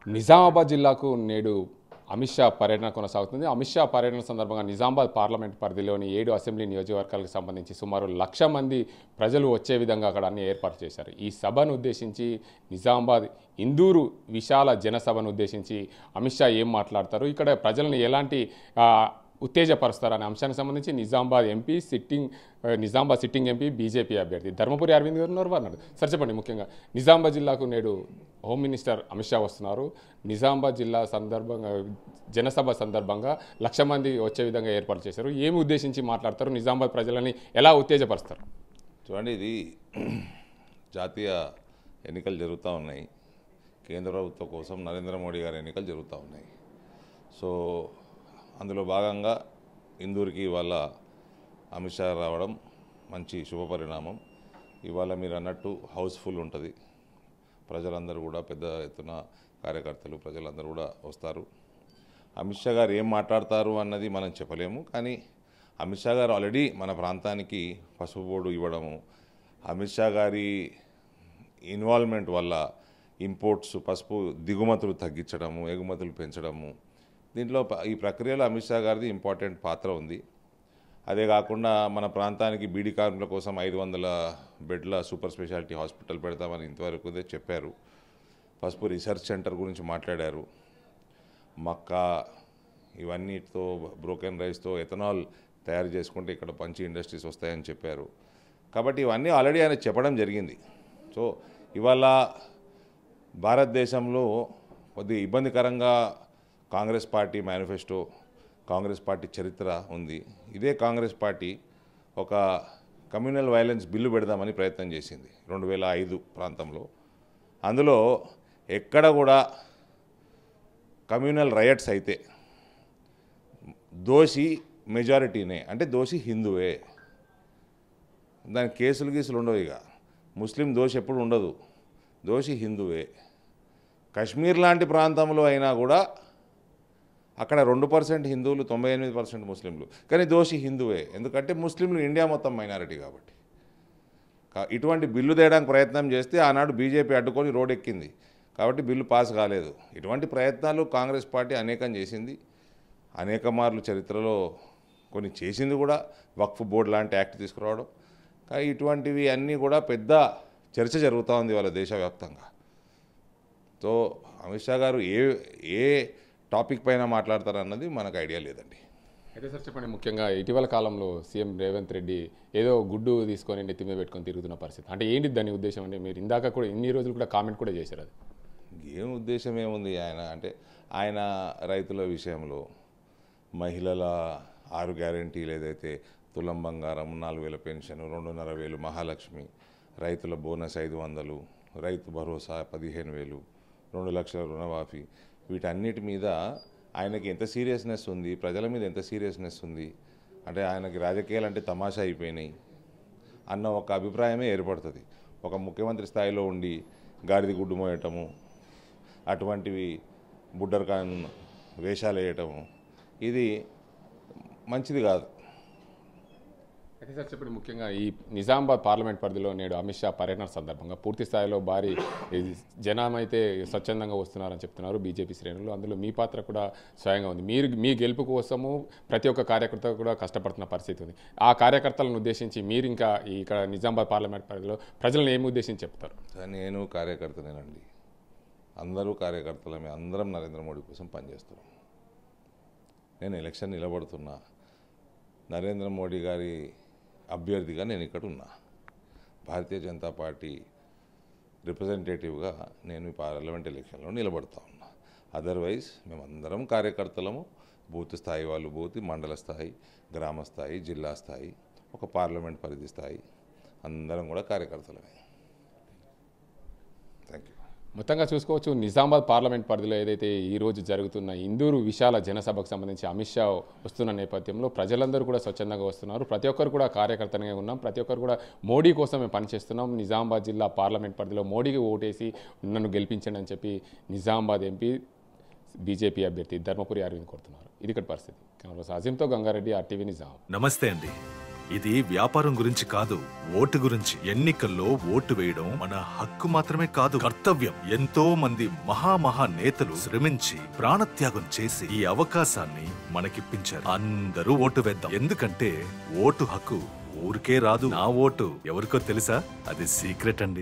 నిజామాబాద్ జిల్లాకు నేడు అమిత్ షా పర్యటన కొనసాగుతుంది. అమిత్ షా పర్యటన సందర్భంగా నిజామాబాద్ పార్లమెంట్ పరిధిలోని 7 అసెంబ్లీ నియోజకవర్గాలకు సంబంధించి సుమారు 1,00,000 మంది ప్రజలు వచ్చే విధంగా అక్కడ అన్ని ఏర్పాటు చేశారు. ఈ సభను ఉద్దేశించి నిజామాబాద్ ఇందూరు విశాల జనసభను ఉద్దేశించి అమిత్ షా ఏం మాట్లాడతారు, ఇక్కడ ప్రజలను ఎలాంటి ఉత్తేజపరుస్తారనే అంశానికి సంబంధించి నిజామాబాద్ సిట్టింగ్ ఎంపీ బీజేపీ అభ్యర్థి ధర్మపురి అరవింద్ గారు ఉన్నారు. అన్నారు సార్, చెప్పండి. ముఖ్యంగా నిజామాబాద్ జిల్లాకు నేడు హోమ్ మినిస్టర్ అమిత్ షా వస్తున్నారు. నిజామాబాద్ జిల్లా సందర్భంగా జనసభ సందర్భంగా 1,00,000 మంది వచ్చే విధంగా ఏర్పాటు చేశారు. ఏమి ఉద్దేశించి మాట్లాడతారు, నిజామాబాద్ ప్రజలని ఎలా ఉత్తేజపరుస్తారు? చూడండి, ఇది జాతీయ ఎన్నికలు జరుగుతూ ఉన్నాయి. కేంద్ర ప్రభుత్వం కోసం నరేంద్ర మోడీ గారి ఎన్నికలు జరుగుతూ ఉన్నాయి. సో అందులో భాగంగా ఇందూరుకి ఇవాళ అమిత్ షా రావడం మంచి శుభపరిణామం. ఇవాళ మీరు అన్నట్టు హౌస్ఫుల్ ఉంటుంది. ప్రజలందరూ కూడా పెద్ద ఎత్తున కార్యకర్తలు ప్రజలందరూ కూడా వస్తారు. అమిత్ షా గారు ఏం మాట్లాడతారు అన్నది మనం చెప్పలేము. కానీ అమిత్ షా గారు ఆల్రెడీ మన ప్రాంతానికి పసుపు బోర్డు ఇవ్వడము, అమిత్ షా గారి ఇన్వాల్వ్మెంట్ వల్ల ఇంపోర్ట్స్ పసుపు దిగుమతులు తగ్గించడము, ఎగుమతులు పెంచడము, దీంట్లో ఈ ప్రక్రియలో అమిత్ షా గారిది ఇంపార్టెంట్ పాత్ర ఉంది. అదే కాకుండా మన ప్రాంతానికి బీడీ కార్మికుల కోసం 500 బెడ్ల సూపర్ స్పెషాలిటీ హాస్పిటల్ పెడతామని ఇంతవరకు చెప్పారు. పసుపు రీసెర్చ్ సెంటర్ గురించి మాట్లాడారు. మక్కా ఇవన్నీతో బ్రోకెన్ రైస్తో ఎథనాల్ తయారు చేసుకుంటే ఇక్కడ మంచి ఇండస్ట్రీస్ వస్తాయని చెప్పారు. కాబట్టి ఇవన్నీ ఆల్రెడీ ఆయన చెప్పడం జరిగింది. సో ఇవాళ భారతదేశంలో కొద్ది ఇబ్బందికరంగా Congress party manifesto, Congress party చరిత్ర ఉంది. ఇదే కాంగ్రెస్ పార్టీ ఒక కమ్యూనల్ వైలెన్స్ బిల్లు పెడదామని ప్రయత్నం చేసింది 2005 ప్రాంతంలో. అందులో ఎక్కడ కూడా కమ్యూనల్ రైట్స్ అయితే దోషి మెజారిటీనే, అంటే దోషి హిందువే. దాని కేసులు ఉండవు. ఇక ముస్లిం దోషి ఎప్పుడు ఉండదు, దోషి హిందువే. కశ్మీర్ లాంటి ప్రాంతంలో అయినా కూడా అక్కడ 2% హిందువులు, 98% ముస్లింలు, కానీ దోషి హిందువే. ఎందుకంటే ముస్లింలు ఇండియా మొత్తం మైనారిటీ కాబట్టి. ఇటువంటి బిల్లు తేయడానికి ప్రయత్నం చేస్తే ఆనాడు బీజేపీ అడ్డుకొని రోడ్ ఎక్కింది. కాబట్టి బిల్లు పాస్ కాలేదు. ఇటువంటి ప్రయత్నాలు కాంగ్రెస్ పార్టీ అనేకం చేసింది. అనేక మార్లు చరిత్రలో కొన్ని చేసింది కూడా. వక్ఫ్ బోర్డు లాంటి యాక్ట్ తీసుకురావడం. కానీ ఇటువంటివి అన్నీ కూడా పెద్ద చర్చ జరుగుతూ ఉంది వాళ్ళ దేశవ్యాప్తంగా. సో అమిత్ షా గారు ఏ టాపిక్ పైన మాట్లాడతారన్నది మనకు ఐడియా లేదండి. అయితే సార్, చెప్పండి. ముఖ్యంగా ఇటీవల కాలంలో సీఎం రేవంత్ రెడ్డి ఏదో గుడ్డు తీసుకొని నెత్తి మీద పెట్టుకొని తిరుగుతున్న పరిస్థితి, అంటే ఏంటి దాని ఉద్దేశం? అంటే మీరు ఇందాక కూడా ఇన్ని రోజులు కూడా కామెంట్ కూడా చేశారు. అది ఏం ఉద్దేశం ఏముంది ఆయన రైతుల విషయంలో, మహిళల 6 గ్యారెంటీలు ఏదైతే, తులం బంగారం, 4,000 పెన్షన్, 2,500 మహాలక్ష్మి, రైతుల బోనస్ 500, రైతు భరోసా 15,000, 2 లక్షల రుణమాఫీ, వీటన్నిటి మీద ఆయనకి ఎంత సీరియస్నెస్ ఉంది, ప్రజల మీద ఎంత సీరియస్నెస్ ఉంది, అంటే ఆయనకి రాజకీయాలు అంటే తమాషా అయిపోయినాయి అన్న ఒక అభిప్రాయమే ఏర్పడుతుంది. ఒక ముఖ్యమంత్రి స్థాయిలో ఉండి గాడిది గుడ్డు మోయటము, అటువంటివి బుడ్డర్ఖాన్ వేషాలు వేయటము, ఇది మంచిది కాదు. అయితే సార్, చెప్పండి. ముఖ్యంగా ఈ నిజామాబాద్ పార్లమెంట్ పరిధిలో నేడు అమిత్ షా పర్యటన సందర్భంగా పూర్తి స్థాయిలో భారీ జనం అయితే స్వచ్ఛందంగా వస్తున్నారని చెప్తున్నారు బీజేపీ శ్రేణులు. అందులో మీ పాత్ర కూడా స్వయంగా ఉంది. మీ గెలుపు కోసము ప్రతి ఒక్క కార్యకర్త కూడా కష్టపడుతున్న పరిస్థితి ఉంది. ఆ కార్యకర్తలను ఉద్దేశించి మీరు ఇంకా ఇక్కడ నిజామాబాద్ పార్లమెంట్ పరిధిలో ప్రజలను ఏమి ఉద్దేశించి చెప్తారు? నేను కార్యకర్తనేనండి. అందరూ కార్యకర్తలమే. అందరం నరేంద్ర మోడీ కోసం పనిచేస్తున్నాం. నేను ఎలక్షన్ నిలబడుతున్నా. నరేంద్ర మోడీ గారి అభ్యర్థిగా నేను ఇక్కడ ఉన్నా. భారతీయ జనతా పార్టీ రిప్రజెంటేటివ్గా నేను ఈ పార్లమెంట్ ఎలక్షన్లో నిలబడతా ఉన్నా. అదర్వైజ్ మేమందరం కార్యకర్తలము. బూత్ స్థాయి వాళ్ళు బూత్, మండల స్థాయి, గ్రామ స్థాయి, జిల్లా స్థాయి, ఒక పార్లమెంట్ పరిధి స్థాయి, అందరం కూడా కార్యకర్తలమే. Thank you. మొత్తంగా చూసుకోవచ్చు, నిజామాబాద్ పార్లమెంట్ పరిధిలో ఏదైతే ఈరోజు జరుగుతున్న ఇందూరు విశాల జనసభకు సంబంధించి అమిత్ షా వస్తున్న నేపథ్యంలో ప్రజలందరూ కూడా స్వచ్ఛందంగా వస్తున్నారు. ప్రతి ఒక్కరు కూడా కార్యకర్తనే ఉన్నాం. ప్రతి ఒక్కరు కూడా మోడీ కోసమే పనిచేస్తున్నాం. నిజామాబాద్ జిల్లా పార్లమెంట్ పరిధిలో మోడీకి ఓటేసి నన్ను గెలిపించండి అని చెప్పి నిజామాబాద్ ఎంపీ బీజేపీ అభ్యర్థి ధర్మపురి అరవింద్ కోరుతున్నారు. ఇది ఇక్కడ పరిస్థితి. కెమెరా అజీంతో గంగారెడ్డి, RTV నిజాం. నమస్తే అండి. ఇది వ్యాపారం గురించి కాదు, ఓటు గురించి. ఎన్నికల్లో ఓటు వేయడం మన హక్కు మాత్రమే కాదు, కర్తవ్యం. ఎంతో మంది మహా నేతలు శ్రమించి ప్రాణత్యాగం చేసి ఈ అవకాశాన్ని మనకిప్పించారు. అందరూ ఓటు వేద్దాం. ఎందుకంటే ఓటు హక్కు ఊరికే రాదు. నా ఓటు ఎవరికో తెలుసా? అది సీక్రెట్ అండి.